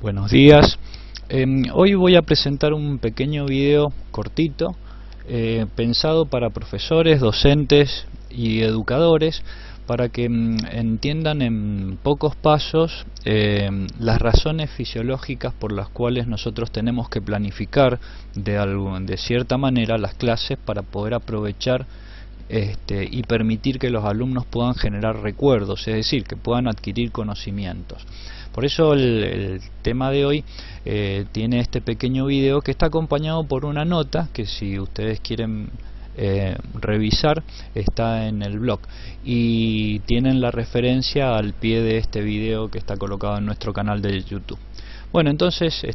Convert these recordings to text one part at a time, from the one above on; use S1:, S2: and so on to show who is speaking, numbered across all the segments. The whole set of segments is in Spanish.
S1: Buenos días. Hoy voy a presentar un pequeño video cortito pensado para profesores, docentes y educadores para que entiendan en pocos pasos las razones fisiológicas por las cuales nosotros tenemos que planificar de cierta manera las clases para poder aprovechar y permitir que los alumnos puedan generar recuerdos, es decir, que puedan adquirir conocimientos. Por eso el tema de hoy tiene este pequeño video que está acompañado por una nota que, si ustedes quieren revisar, está en el blog y tienen la referencia al pie de este video que está colocado en nuestro canal de YouTube. Bueno, entonces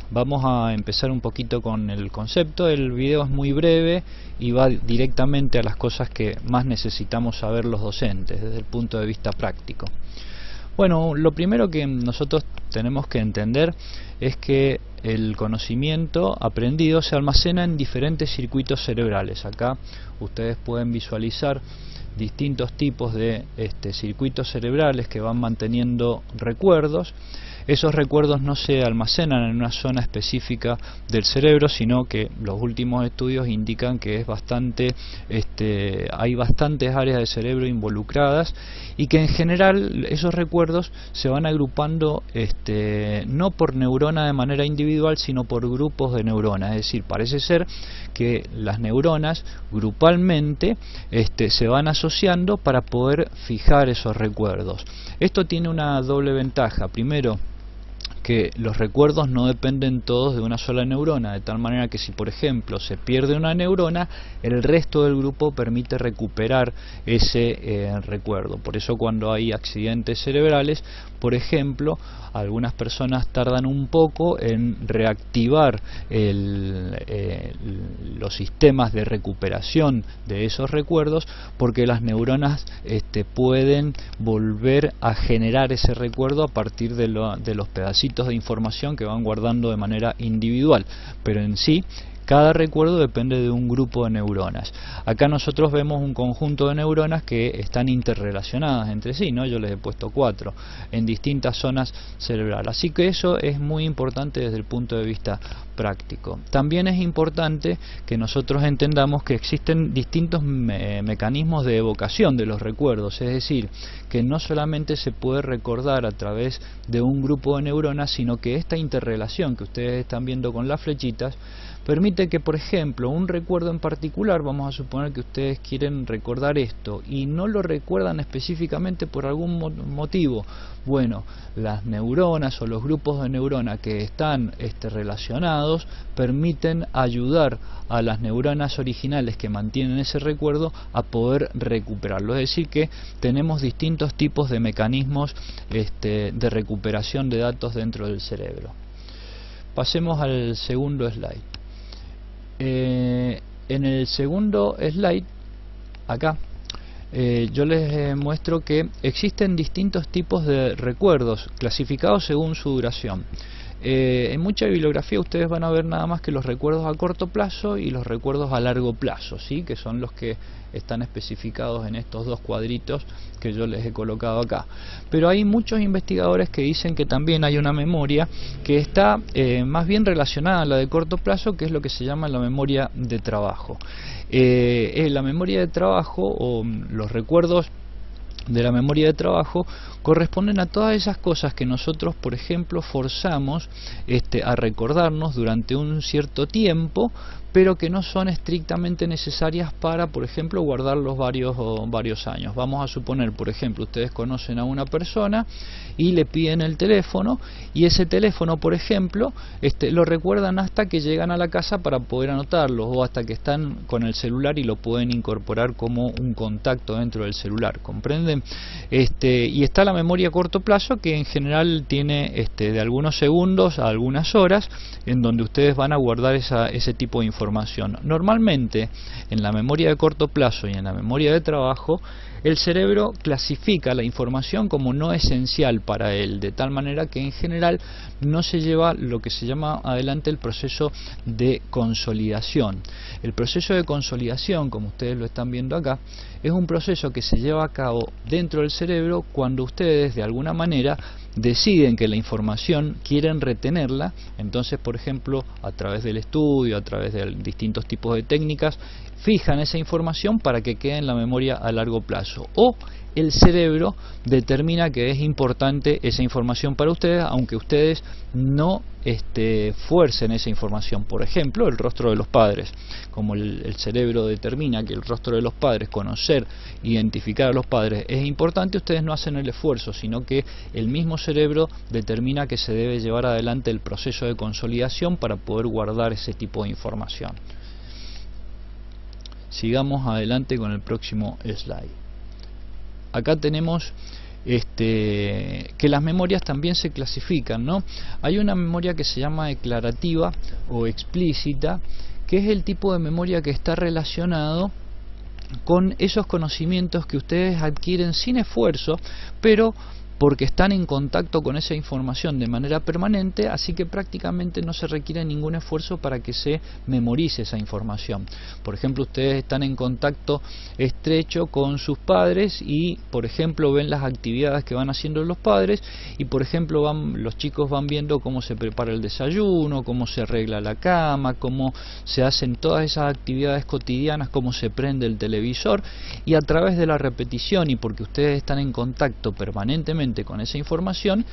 S1: vamos a empezar un poquito con el concepto. El video es muy breve y va directamente a las cosas que más necesitamos saber los docentes desde el punto de vista práctico. Bueno, lo primero que nosotros tenemos que entender es que el conocimiento aprendido se almacena en diferentes circuitos cerebrales. Acá ustedes pueden visualizar distintos tipos de circuitos cerebrales que van manteniendo recuerdos. Esos recuerdos no se almacenan en una zona específica del cerebro, sino que los últimos estudios indican que es hay bastantes áreas del cerebro involucradas y que en general esos recuerdos se van agrupando no por neurona de manera individual, sino por grupos de neuronas. Es decir, parece ser que las neuronas grupalmente se van asociando para poder fijar esos recuerdos. Esto tiene una doble ventaja. Primero, que los recuerdos no dependen todos de una sola neurona, de tal manera que si por ejemplo se pierde una neurona, el resto del grupo permite recuperar ese recuerdo. Por eso cuando hay accidentes cerebrales, por ejemplo, algunas personas tardan un poco en reactivar los sistemas de recuperación de esos recuerdos, porque las neuronas pueden volver a generar ese recuerdo a partir de los pedacitos de información que van guardando de manera individual, pero en sí cada recuerdo depende de un grupo de neuronas. Acá nosotros vemos un conjunto de neuronas que están interrelacionadas entre sí, ¿no? Yo les he puesto 4 en distintas zonas cerebrales, así que eso es muy importante desde el punto de vista práctico. También es importante que nosotros entendamos que existen distintos mecanismos de evocación de los recuerdos, es decir, que no solamente se puede recordar a través de un grupo de neuronas, sino que esta interrelación que ustedes están viendo con las flechitas permite que, por ejemplo, un recuerdo en particular, vamos a suponer que ustedes quieren recordar esto y no lo recuerdan específicamente por algún motivo. Bueno, las neuronas o los grupos de neuronas que están relacionados permiten ayudar a las neuronas originales que mantienen ese recuerdo a poder recuperarlo. Es decir, que tenemos distintos tipos de mecanismos de recuperación de datos dentro del cerebro. Pasemos al segundo slide. En el segundo slide, acá, yo les muestro que existen distintos tipos de recuerdos clasificados según su duración. En mucha bibliografía ustedes van a ver nada más que los recuerdos a corto plazo y los recuerdos a largo plazo, ¿sí? Que son los que están especificados en estos dos cuadritos que yo les he colocado acá. Pero hay muchos investigadores que dicen que también hay una memoria que está más bien relacionada a la de corto plazo, que es lo que se llama la memoria de trabajo. La memoria de trabajo, o los recuerdos de la memoria de trabajo, corresponden a todas esas cosas que nosotros, por ejemplo, forzamos a recordarnos durante un cierto tiempo, pero que no son estrictamente necesarias para, por ejemplo, guardarlos varios años. Vamos a suponer, por ejemplo, ustedes conocen a una persona y le piden el teléfono, y ese teléfono, por ejemplo, lo recuerdan hasta que llegan a la casa para poder anotarlo, o hasta que están con el celular y lo pueden incorporar como un contacto dentro del celular, ¿comprenden? Y está la memoria a corto plazo, que en general tiene de algunos segundos a algunas horas, en donde ustedes van a guardar ese tipo de información. Normalmente en la memoria de corto plazo y en la memoria de trabajo, el cerebro clasifica la información como no esencial para él, de tal manera que en general no se lleva lo que se llama adelante el proceso de consolidación. El proceso de consolidación, como ustedes lo están viendo acá, es un proceso que se lleva a cabo dentro del cerebro cuando ustedes de alguna manera deciden que la información quieren retenerla, entonces por ejemplo a través del estudio, a través de distintos tipos de técnicas, fijan esa información para que quede en la memoria a largo plazo, o el cerebro determina que es importante esa información para ustedes, aunque ustedes no fuercen esa información. Por ejemplo, el rostro de los padres, como el cerebro determina que el rostro de los padres, conocer, identificar a los padres es importante, ustedes no hacen el esfuerzo, sino que el mismo cerebro determina que se debe llevar adelante el proceso de consolidación para poder guardar ese tipo de información. Sigamos adelante con el próximo slide. Acá tenemos que las memorias también se clasifican, ¿no? Hay una memoria que se llama declarativa o explícita, que es el tipo de memoria que está relacionado con esos conocimientos que ustedes adquieren sin esfuerzo, pero porque están en contacto con esa información de manera permanente, así que prácticamente no se requiere ningún esfuerzo para que se memorice esa información. Por ejemplo, ustedes están en contacto estrecho con sus padres y, por ejemplo, ven las actividades que van haciendo los padres y, por ejemplo, los chicos van viendo cómo se prepara el desayuno, cómo se arregla la cama, cómo se hacen todas esas actividades cotidianas, cómo se prende el televisor, y a través de la repetición y porque ustedes están en contacto permanentemente con esa información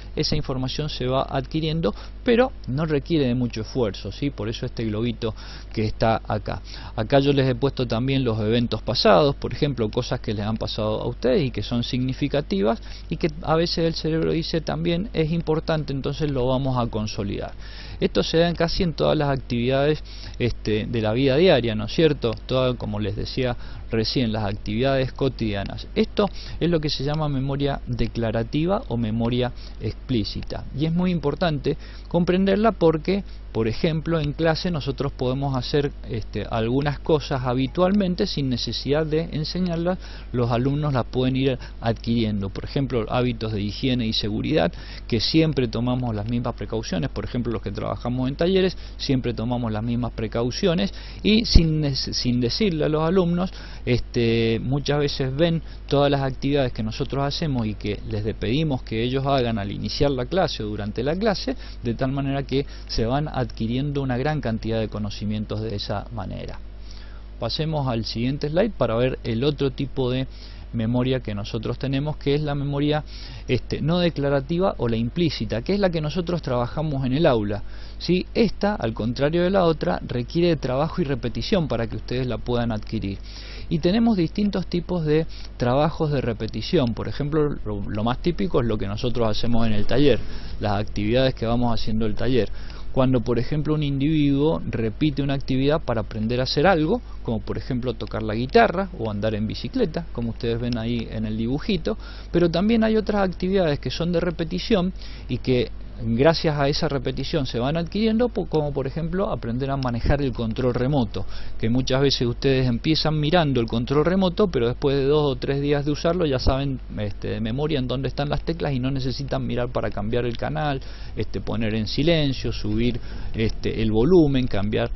S1: se va adquiriendo, pero no requiere de mucho esfuerzo, ¿sí? Por eso este globito que está acá. Acá yo les he puesto también los eventos pasados, por ejemplo, cosas que les han pasado a ustedes y que son significativas y que a veces el cerebro dice también es importante, entonces lo vamos a consolidar. Esto se da casi en todas las actividades de la vida diaria, ¿no es cierto? Todo, como les decía recién, las actividades cotidianas. Esto es lo que se llama memoria declarativa o memoria explícita. Y es muy importante comprenderla porque, por ejemplo, en clase nosotros podemos hacer algunas cosas habitualmente sin necesidad de enseñarlas, los alumnos las pueden ir adquiriendo. Por ejemplo, hábitos de higiene y seguridad, que siempre tomamos las mismas precauciones. Por ejemplo, los que trabajamos en talleres siempre tomamos las mismas precauciones y sin decirle a los alumnos, muchas veces ven todas las actividades que nosotros hacemos y que les pedimos que ellos hagan al iniciar la clase o durante la clase, de tal manera que se van adquiriendo una gran cantidad de conocimientos de esa manera. Pasemos al siguiente slide para ver el otro tipo de memoria que nosotros tenemos, que es la memoria no declarativa o la implícita, que es la que nosotros trabajamos en el aula, ¿sí? Esta, al contrario de la otra, requiere de trabajo y repetición para que ustedes la puedan adquirir. Y tenemos distintos tipos de trabajos de repetición. Por ejemplo, lo más típico es lo que nosotros hacemos en el taller, las actividades que vamos haciendo en el taller. Cuando, por ejemplo, un individuo repite una actividad para aprender a hacer algo, como por ejemplo tocar la guitarra o andar en bicicleta, como ustedes ven ahí en el dibujito, pero también hay otras actividades que son de repetición y que gracias a esa repetición se van adquiriendo, como por ejemplo aprender a manejar el control remoto, que muchas veces ustedes empiezan mirando el control remoto, pero después de 2 o 3 días de usarlo ya saben de memoria en dónde están las teclas y no necesitan mirar para cambiar el canal, poner en silencio, subir el volumen, cambiar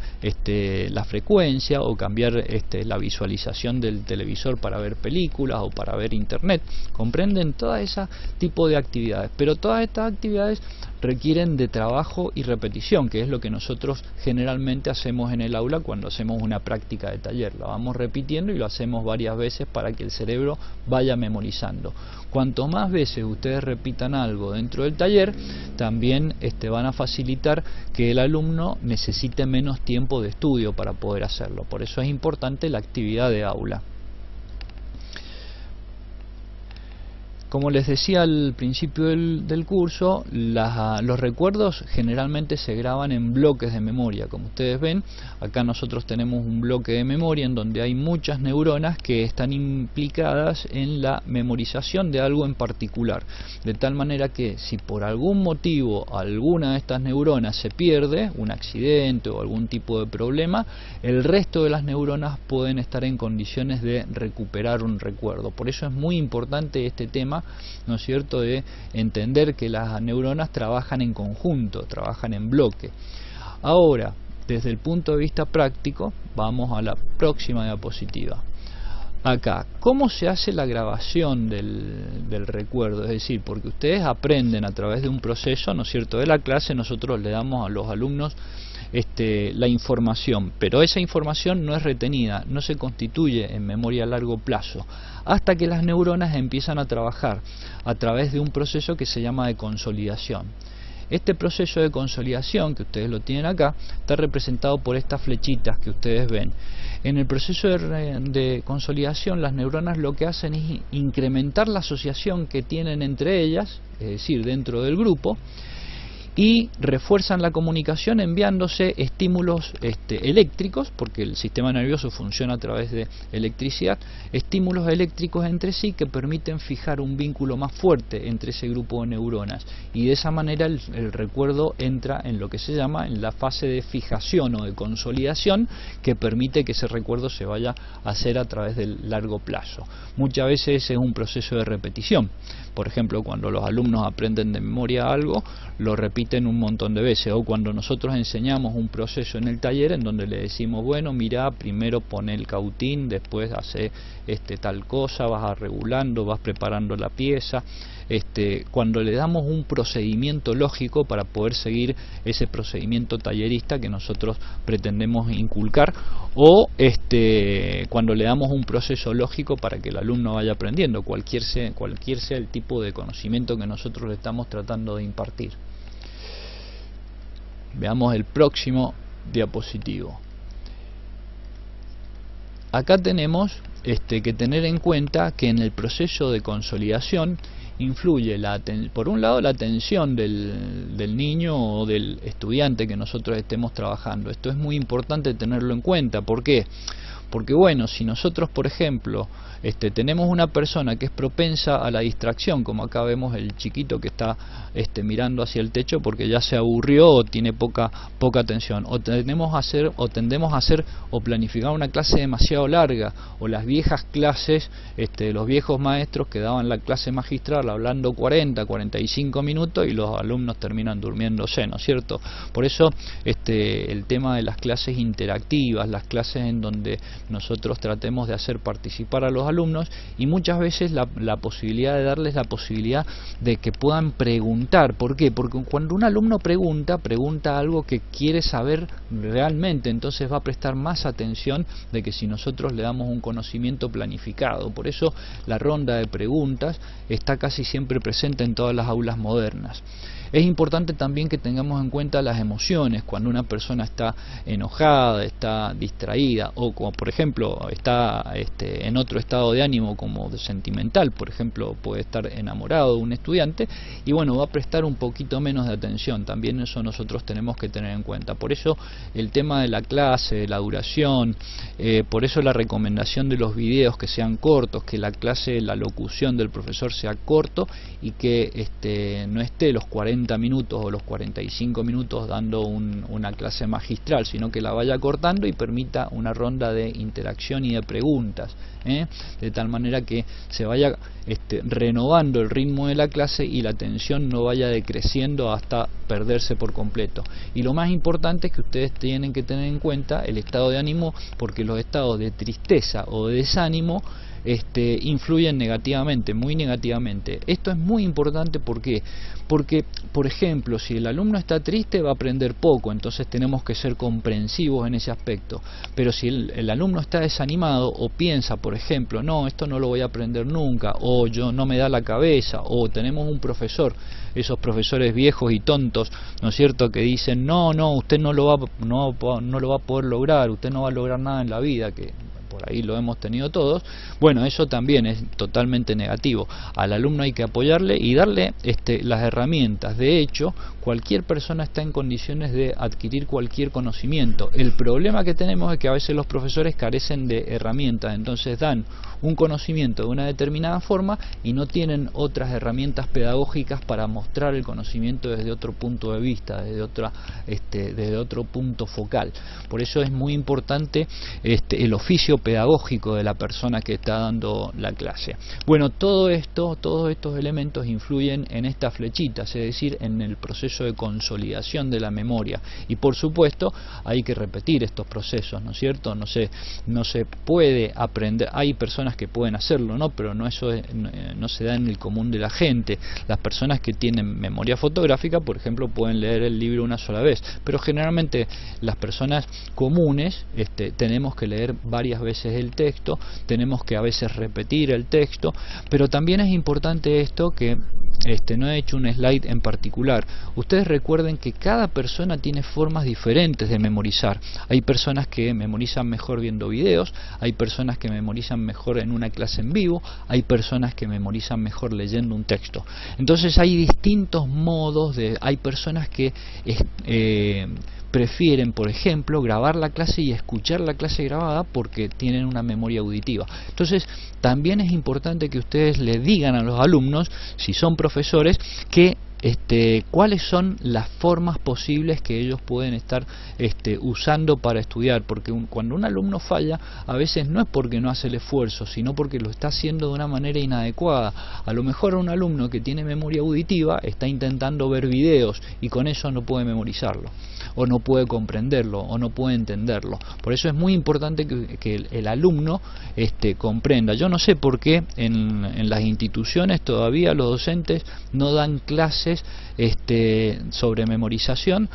S1: la frecuencia o cambiar la visualización del televisor para ver películas o para ver internet. Comprenden todo ese tipo de actividades, pero todas estas actividades requieren de trabajo y repetición, que es lo que nosotros generalmente hacemos en el aula cuando hacemos una práctica de taller. La vamos repitiendo y lo hacemos varias veces para que el cerebro vaya memorizando. Cuanto más veces ustedes repitan algo dentro del taller, también van a facilitar que el alumno necesite menos tiempo de estudio para poder hacerlo. Por eso es importante la actividad de aula. Como les decía al principio del curso, los recuerdos generalmente se graban en bloques de memoria. Como ustedes ven, acá nosotros tenemos un bloque de memoria en donde hay muchas neuronas que están implicadas en la memorización de algo en particular. De tal manera que si por algún motivo alguna de estas neuronas se pierde, un accidente o algún tipo de problema, el resto de las neuronas pueden estar en condiciones de recuperar un recuerdo. Por eso es muy importante este tema, ¿no es cierto?, de entender que las neuronas trabajan en conjunto, trabajan en bloque. Ahora, desde el punto de vista práctico, vamos a la próxima diapositiva. acá, ¿cómo se hace la grabación del recuerdo? Es decir, porque ustedes aprenden a través de un proceso, ¿no es cierto?, de la clase. Nosotros le damos a los alumnos la información, pero esa información no es retenida, no se constituye en memoria a largo plazo, hasta que las neuronas empiezan a trabajar a través de un proceso que se llama de consolidación. Este proceso de consolidación, que ustedes lo tienen acá, está representado por estas flechitas que ustedes ven. En el proceso de consolidación, las neuronas lo que hacen es incrementar la asociación que tienen entre ellas, es decir, dentro del grupo, y refuerzan la comunicación enviándose estímulos eléctricos, porque el sistema nervioso funciona a través de electricidad, estímulos eléctricos entre sí que permiten fijar un vínculo más fuerte entre ese grupo de neuronas, y de esa manera el recuerdo entra en lo que se llama en la fase de fijación o de consolidación, que permite que ese recuerdo se vaya a hacer a través del largo plazo. Muchas veces es un proceso de repetición. Por ejemplo, cuando los alumnos aprenden de memoria algo, lo repiten un montón de veces, o cuando nosotros enseñamos un proceso en el taller en donde le decimos, bueno, mira, primero pone el cautín, después hace tal cosa, vas regulando, vas preparando la pieza. Cuando le damos un procedimiento lógico para poder seguir ese procedimiento tallerista que nosotros pretendemos inculcar, o cuando le damos un proceso lógico para que el alumno vaya aprendiendo, cualquier sea el tipo de conocimiento que nosotros le estamos tratando de impartir. Veamos el próximo diapositivo. Acá tenemos que tener en cuenta que en el proceso de consolidación influye por un lado la atención del niño o del estudiante que nosotros estemos trabajando. Esto es muy importante tenerlo en cuenta. ¿Por qué? Porque bueno, si nosotros, por ejemplo, tenemos una persona que es propensa a la distracción, como acá vemos el chiquito que está mirando hacia el techo porque ya se aburrió o tiene poca atención, o tendemos a hacer o planificar una clase demasiado larga, o las viejas clases, los viejos maestros que daban la clase magistral hablando 45 minutos y los alumnos terminan durmiéndose, ¿no es cierto? Por eso el tema de las clases interactivas, las clases en donde nosotros tratemos de hacer participar a los alumnos, y muchas veces la posibilidad de darles la posibilidad de que puedan preguntar. ¿Por qué? Porque cuando un alumno pregunta algo que quiere saber realmente, entonces va a prestar más atención de que si nosotros le damos un conocimiento planificado. Por eso la ronda de preguntas está casi siempre presente en todas las aulas modernas. Es importante también que tengamos en cuenta las emociones. Cuando una persona está enojada, está distraída, o como por ejemplo está en otro estado de ánimo como de sentimental, por ejemplo puede estar enamorado de un estudiante, y bueno, va a prestar un poquito menos de atención. También eso nosotros tenemos que tener en cuenta. Por eso el tema de la clase, de la duración, por eso la recomendación de los videos que sean cortos, que la clase, la locución del profesor sea corto, y que no esté los 40 minutos o los 45 minutos dando una clase magistral, sino que la vaya cortando y permita una ronda de interacción y de preguntas, de tal manera que se vaya renovando el ritmo de la clase y la atención no vaya decreciendo hasta perderse por completo. Y lo más importante es que ustedes tienen que tener en cuenta el estado de ánimo, porque los estados de tristeza o de desánimo influyen negativamente, muy negativamente. Esto es muy importante. ¿Por qué? Porque, por ejemplo, si el alumno está triste va a aprender poco, entonces tenemos que ser comprensivos en ese aspecto. Pero si el alumno está desanimado o piensa, por ejemplo, no, esto no lo voy a aprender nunca, o yo no me da la cabeza, o tenemos un profesor, esos profesores viejos y tontos, ¿no es cierto?, que dicen, no, usted no lo va a poder lograr, usted no va a lograr nada en la vida, que por ahí lo hemos tenido todos. Bueno, eso también es totalmente negativo. Al alumno hay que apoyarle y darle las herramientas. De hecho, cualquier persona está en condiciones de adquirir cualquier conocimiento. El problema que tenemos es que a veces los profesores carecen de herramientas, entonces dan un conocimiento de una determinada forma y no tienen otras herramientas pedagógicas para mostrar el conocimiento desde otro punto de vista, desde otro punto focal. Por eso es muy importante el oficio pedagógico pedagógico de la persona que está dando la clase. Bueno, todos estos elementos influyen en estas flechitas, es decir, en el proceso de consolidación de la memoria, y por supuesto hay que repetir estos procesos, ¿no es cierto? No se puede aprender, hay personas que pueden hacerlo, ¿no? Pero no se da en el común de la gente. Las personas que tienen memoria fotográfica, por ejemplo, pueden leer el libro una sola vez, pero generalmente las personas comunes tenemos que leer varias veces el texto, tenemos que a veces repetir el texto, pero también es importante esto que no he hecho un slide en particular. Ustedes recuerden que cada persona tiene formas diferentes de memorizar. Hay personas que memorizan mejor viendo videos, hay personas que memorizan mejor en una clase en vivo, hay personas que memorizan mejor leyendo un texto. Entonces hay distintos modos hay personas que prefieren, por ejemplo, grabar la clase y escuchar la clase grabada porque tienen una memoria auditiva. Entonces, también es importante que ustedes le digan a los alumnos, si son profesores, que cuáles son las formas posibles que ellos pueden estar usando para estudiar, porque cuando un alumno falla, a veces no es porque no hace el esfuerzo, sino porque lo está haciendo de una manera inadecuada. A lo mejor un alumno que tiene memoria auditiva está intentando ver videos y con eso no puede memorizarlo, o no puede comprenderlo, o no puede entenderlo. Por eso es muy importante que el alumno comprenda. Yo no sé por qué en las instituciones todavía los docentes no dan clases sobre memorización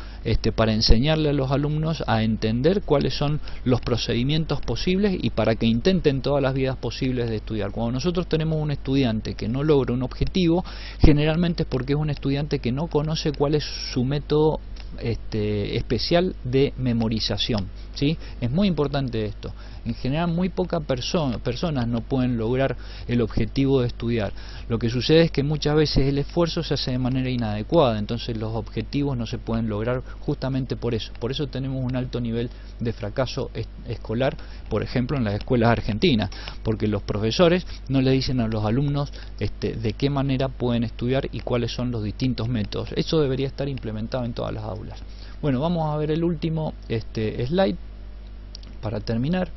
S1: para enseñarle a los alumnos a entender cuáles son los procedimientos posibles y para que intenten todas las vías posibles de estudiar. Cuando nosotros tenemos un estudiante que no logra un objetivo, generalmente es porque es un estudiante que no conoce cuál es su método especial de memorización, ¿sí? Es muy importante esto. En general muy pocas personas no pueden lograr el objetivo de estudiar. Lo que sucede es que muchas veces el esfuerzo se hace de manera inadecuada, entonces los objetivos no se pueden lograr justamente por eso. Por eso tenemos un alto nivel de fracaso escolar, por ejemplo en las escuelas argentinas, porque los profesores no le dicen a los alumnos de qué manera pueden estudiar y cuáles son los distintos métodos. Eso debería estar implementado en todas las aulas. Bueno, vamos a ver el último slide para terminar.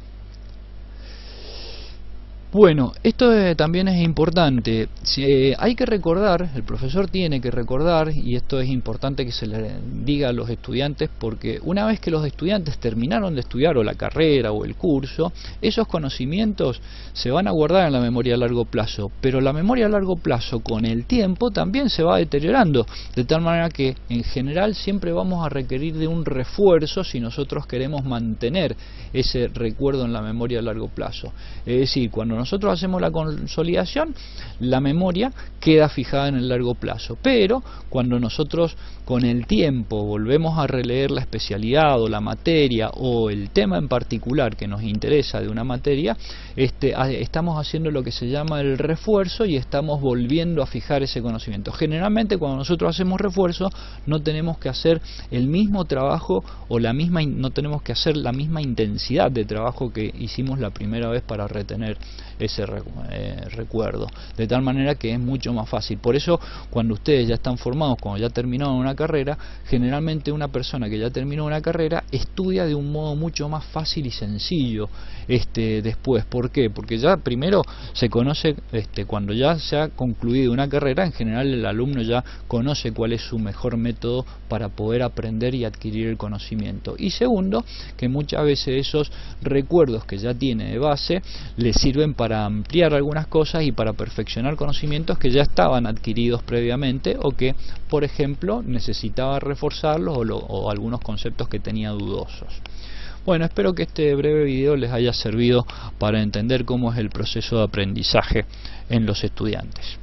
S1: Bueno, esto también es importante. Hay que recordar, el profesor tiene que recordar, y esto es importante que se le diga a los estudiantes, porque una vez que los estudiantes terminaron de estudiar o la carrera o el curso, esos conocimientos se van a guardar en la memoria a largo plazo, pero la memoria a largo plazo con el tiempo también se va deteriorando, de tal manera que en general siempre vamos a requerir de un refuerzo si nosotros queremos mantener ese recuerdo en la memoria a largo plazo. Es decir, cuando nosotros hacemos la consolidación, la memoria queda fijada en el largo plazo, pero cuando nosotros con el tiempo volvemos a releer la especialidad o la materia o el tema en particular que nos interesa de una materia, estamos haciendo lo que se llama el refuerzo y estamos volviendo a fijar ese conocimiento. Generalmente cuando nosotros hacemos refuerzo no tenemos que hacer el mismo trabajo o no tenemos que hacer la misma intensidad de trabajo que hicimos la primera vez para retener ese recuerdo, de tal manera que es mucho más fácil. Por eso cuando ustedes ya están formados, cuando ya terminaron una carrera, generalmente una persona que ya terminó una carrera estudia de un modo mucho más fácil y sencillo después. ¿Por qué? Porque ya primero se conoce, cuando ya se ha concluido una carrera, en general el alumno ya conoce cuál es su mejor método para poder aprender y adquirir el conocimiento. Y segundo, que muchas veces esos recuerdos que ya tiene de base le sirven para ampliar algunas cosas y para perfeccionar conocimientos que ya estaban adquiridos previamente o que, por ejemplo, necesitaba reforzarlos o algunos conceptos que tenía dudosos. Bueno, espero que este breve video les haya servido para entender cómo es el proceso de aprendizaje en los estudiantes.